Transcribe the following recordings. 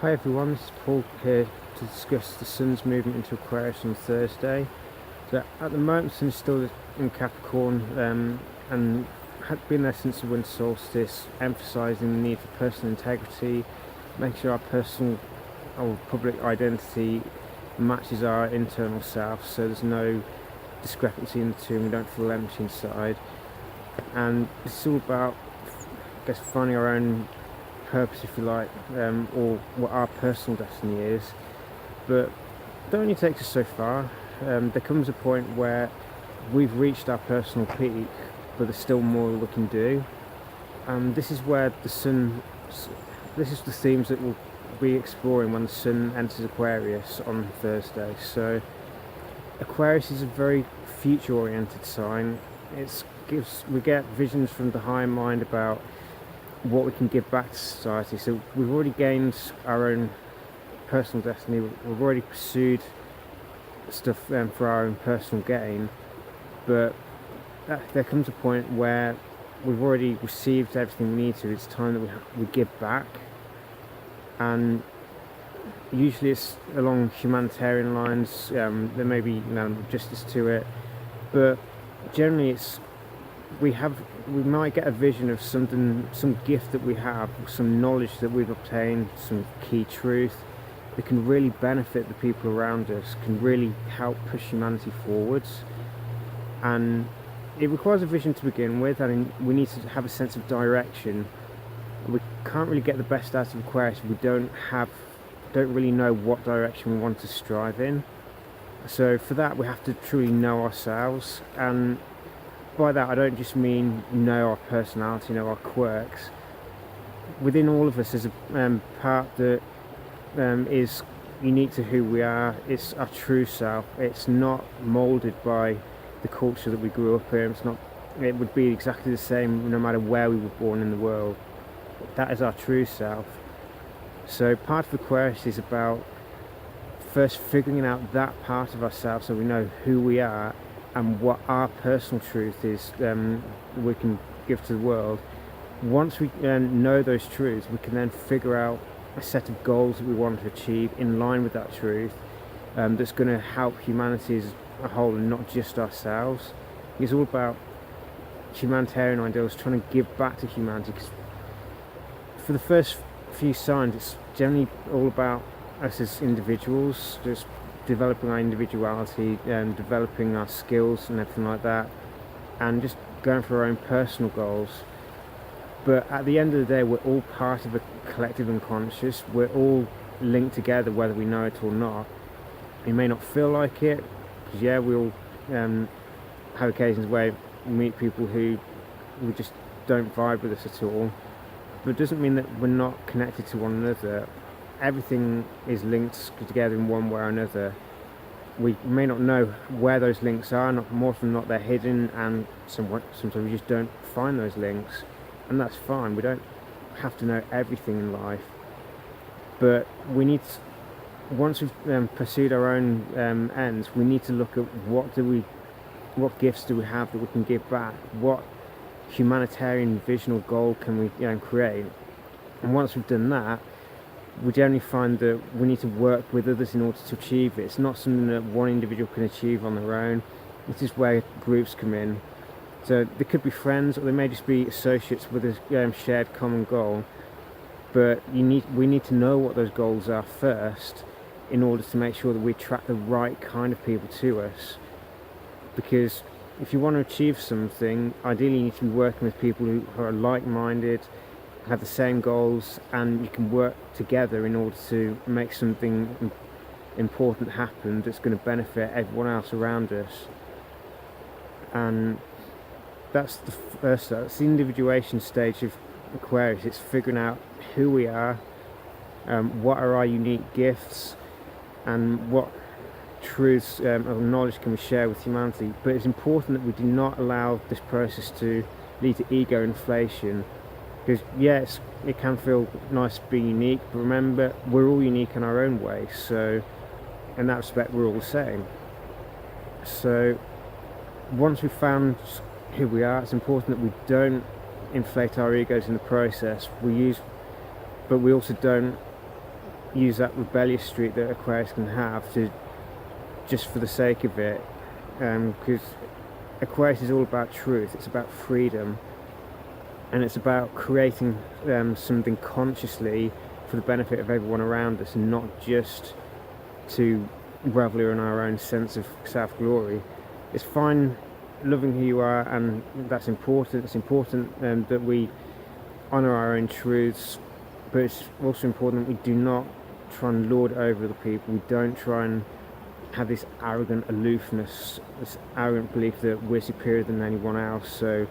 Hi everyone, this is Paul here to discuss the Sun's movement into Aquarius on Thursday. So at the moment the Sun is still in Capricorn and had been there since the winter solstice, emphasising the need for personal integrity, making sure our personal or public identity matches our internal self, so there's no discrepancy in the two and we don't feel empty inside. And it's all about, I guess, finding our own purpose, if you like, or what our personal destiny is. But that only takes us so far. There comes a point where we've reached our personal peak, but there's still more we can do. And this is where the Sun, this is the themes that we'll be exploring when the Sun enters Aquarius on Thursday. So Aquarius is a very future-oriented sign. We get visions from the higher mind about what we can give back to society. So we've already gained our own personal destiny, we've already pursued stuff for our own personal gain, but there comes a point where we've already received everything we need to. It's time that we give back, and usually it's along humanitarian lines. There may be justice to it, but generally it's we might get a vision of something, some gift that we have, some knowledge that we've obtained, some key truth that can really benefit the people around us, can really help push humanity forwards. And it requires a vision to begin with. I mean, we need to have a sense of direction. We can't really get the best out of Aquarius if we don't really know what direction we want to strive in. So for that we have to truly know ourselves, and by that I don't just mean know our personality, know our quirks. Within all of us there's a part that is unique to who we are. It's our true self. It's not moulded by the culture that we grew up in. It would be exactly the same no matter where we were born in the world. That is our true self. So part of Aquarius is about first figuring out that part of ourselves, so we know who we are and what our personal truth is we can give to the world. Once we know those truths, we can then figure out a set of goals that we want to achieve in line with that truth, that's going to help humanity as a whole and not just ourselves. It's all about humanitarian ideals, trying to give back to humanity, because for the first few signs it's generally all about us as individuals, just developing our individuality and developing our skills and everything like that, and just going for our own personal goals. But at the end of the day we're all part of a collective unconscious. We're all linked together whether we know it or not. We may not feel like it, because we all have occasions where we meet people who just don't vibe with us at all, but it doesn't mean that we're not connected to one another. Everything is linked together in one way or another. We may not know where those links are, more often than not they're hidden, and sometimes we just don't find those links, and that's fine. We don't have to know everything in life, but we need to, once we've pursued our own ends, we need to look at what gifts do we have that we can give back, what humanitarian vision or goal can we create. And once we've done that, we generally find that we need to work with others in order to achieve it. It's not something that one individual can achieve on their own. This is where groups come in. So they could be friends, or they may just be associates with a shared common goal. But we need to know what those goals are first in order to make sure that we attract the right kind of people to us. Because if you want to achieve something, ideally you need to be working with people who are like-minded, have the same goals, and you can work together in order to make something important happen that's going to benefit everyone else around us. And that's the first step. It's the individuation stage of Aquarius. It's figuring out who we are, what are our unique gifts, and what truths of knowledge can we share with humanity. But it's important that we do not allow this process to lead to ego inflation, because yes, it can feel nice being unique, but remember, we're all unique in our own way, so in that respect we're all the same. So once we've found who we are, it's important that we don't inflate our egos in the process. But we also don't use that rebellious streak that Aquarius can have to just for the sake of it, because Aquarius is all about truth, it's about freedom, and it's about creating something consciously for the benefit of everyone around us, and not just to revel in our own sense of self-glory. It's fine loving who you are, and that's important. It's important that we honour our own truths, but it's also important that we do not try and lord over the people. We don't try and have this arrogant aloofness, this arrogant belief that we're superior than anyone else, so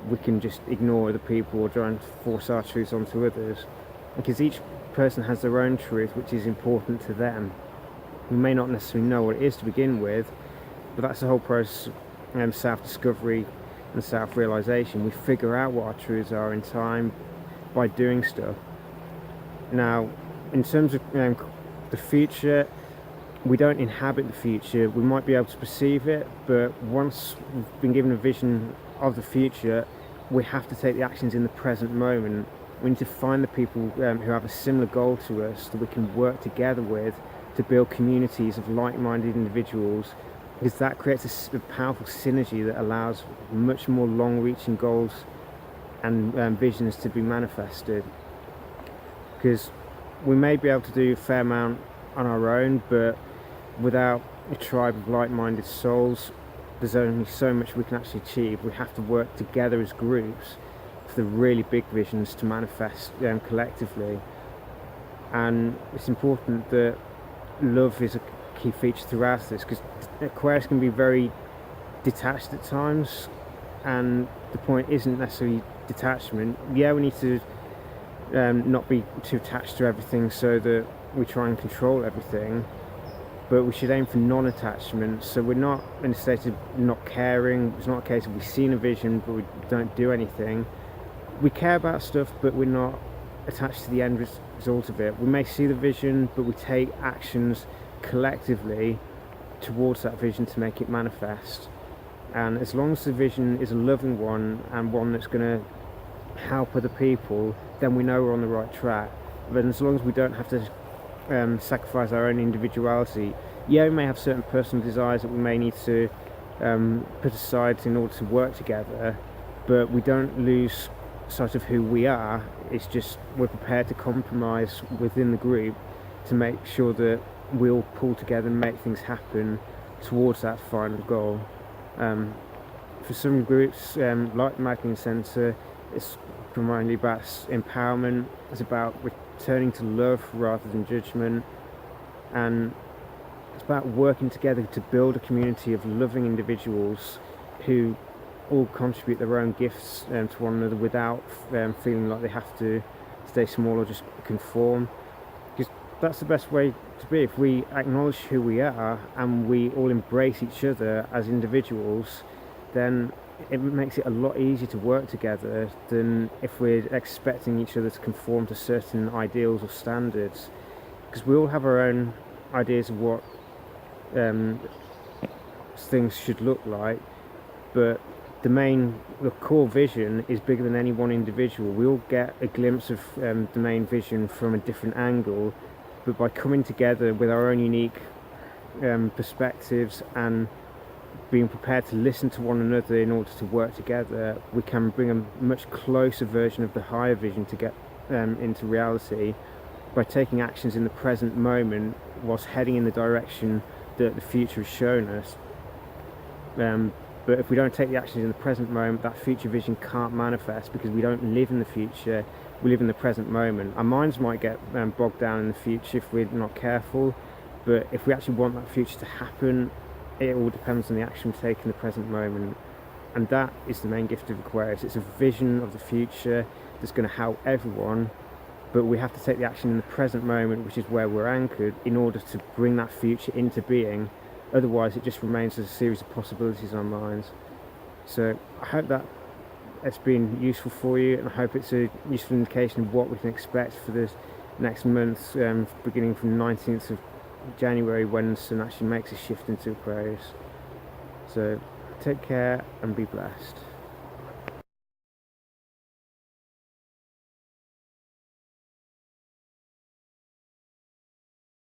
we can just ignore the people or try and force our truths onto others, because each person has their own truth which is important to them. We may not necessarily know what it is to begin with, but that's the whole process of self-discovery and self-realization. We figure out what our truths are in time by doing stuff. Now, in terms of the future, we don't inhabit the future. We might be able to perceive it, but once we've been given a vision of the future, we have to take the actions in the present moment. We need to find the people who have a similar goal to us that we can work together with to build communities of like-minded individuals, because that creates a powerful synergy that allows much more long-reaching goals and visions to be manifested. Because we may be able to do a fair amount on our own, but without a tribe of like-minded souls, there's only so much we can actually achieve. We have to work together as groups for the really big visions to manifest collectively. And it's important that love is a key feature throughout this, because Aquarius can be very detached at times, and the point isn't necessarily detachment. Yeah, we need to not be too attached to everything so that we try and control everything, but we should aim for non-attachment, so we're not in a state of not caring. It's not a case of we've seen a vision but we don't do anything. We care about stuff, but we're not attached to the end result of it. We may see the vision, but we take actions collectively towards that vision to make it manifest. And as long as the vision is a loving one and one that's going to help other people, then we know we're on the right track. But as long as we don't have to sacrifice our own individuality, yeah, we may have certain personal desires that we may need to put aside in order to work together, but we don't lose sight of who we are. It's just we're prepared to compromise within the group to make sure that we all pull together and make things happen towards that final goal. For some groups, like the Magdalene Centre, it's primarily about empowerment. It's about returning to love rather than judgment, and it's about working together to build a community of loving individuals who all contribute their own gifts to one another without feeling like they have to stay small or just conform, because that's the best way to be. If we acknowledge who we are and we all embrace each other as individuals, then it makes it a lot easier to work together than if we're expecting each other to conform to certain ideals or standards, because we all have our own ideas of what things should look like, but the core vision is bigger than any one individual. We all get a glimpse of the main vision from a different angle, but by coming together with our own unique perspectives and being prepared to listen to one another in order to work together, we can bring a much closer version of the higher vision to get into reality by taking actions in the present moment whilst heading in the direction that the future has shown us. But if we don't take the actions in the present moment, that future vision can't manifest, because we don't live in the future, we live in the present moment. Our minds might get bogged down in the future if we're not careful, but if we actually want that future to happen, it all depends on the action we take in the present moment. And that is the main gift of Aquarius. It's a vision of the future that's going to help everyone, but we have to take the action in the present moment, which is where we're anchored, in order to bring that future into being. Otherwise it just remains as a series of possibilities in our minds. So I hope that it's been useful for you, and I hope it's a useful indication of what we can expect for this next month, beginning from 19th of January, when the sun actually makes a shift into Aquarius. So take care and be blessed.